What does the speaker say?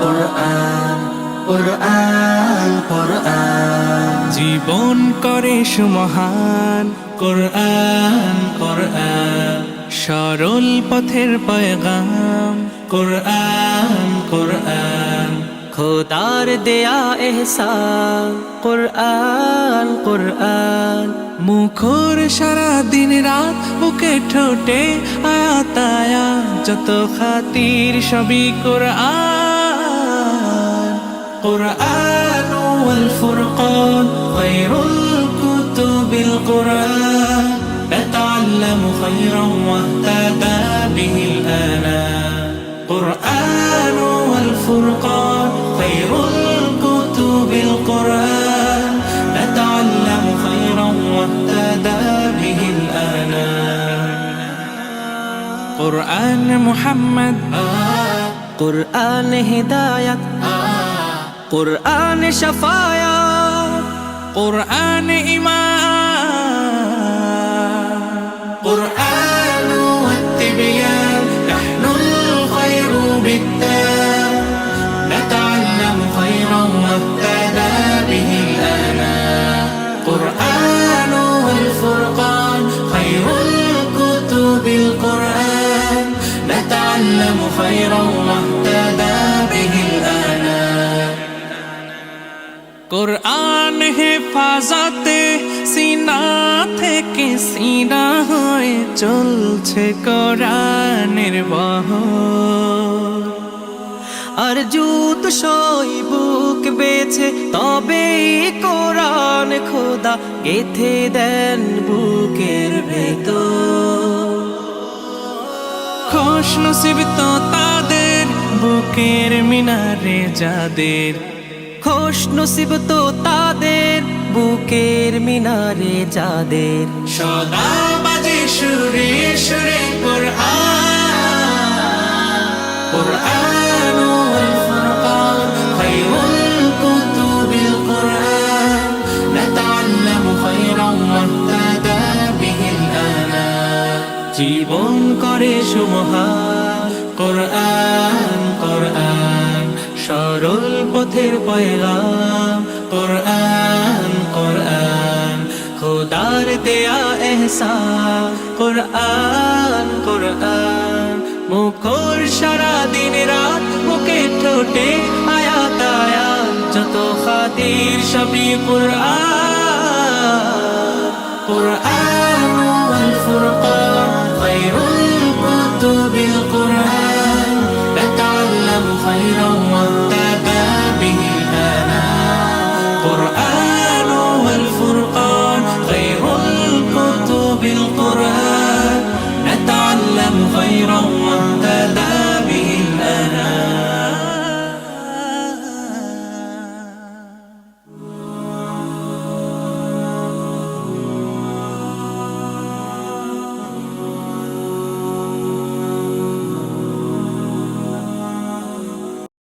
কুরআন কুরআন কুরআন জীবন করে সুমহান কুরআন কুরআন সরল পথের পয়গাম কুরআন কুরআন খোদার দেয়া এহসান কুরআন কুরআন মুখর সারা দিন রাত বুকে ঠোঁটে আয়াত আয়াত যত খাতির সবই কুরআন কুরআন ওয়াল ফুরকান খায়রুল কুতুবিল কুরআন نتعلم خيرا واهتدى به الآنام قرآن والفرقان خير الكتب القرآن نتعلم خيرا واهتدى به الآنام قرآن محمد قرآن هداية قرآن شفايا قرآن إيمان قرآن والتبيان نحن الخير بالتام نتعلم خيرا واهتدى به الآنام قرآن والفرقان خير الكتب القرآن نتعلم خيرا واهتدى به الآنام قرآن হেফাজতে সিনা থেকে সিনা হয়ে চলছে কোরআনের বহর আর জুত সই বুক বেছে তবে কোরআন খোদা গেথে দেন বুকের ভেতর খুশ নসিব তো তাদের বুকের মিনারে যাদের খুশ নসিব তো তাদের বুকের মিনারে যাদের সদা বাজে সুরে সুরে কুরআন কুরআন ওয়াল ফুরকান খায়রুল কুতুবিল কুরআন নাতাআল্লামু খায়রান ওয়াহতাদা বিহিল আনাম জীবন করে সুমহান কুরআন কুরআন সরল পথের পয়গাম কুরআন কুরআন খোদার দেয়া এহসান কুরআন কুরআন মুখর সারা দিন রাত বুকে ঠোঁটে আয়াত আয়াত যত খাতির সবই কুরআন কুরআন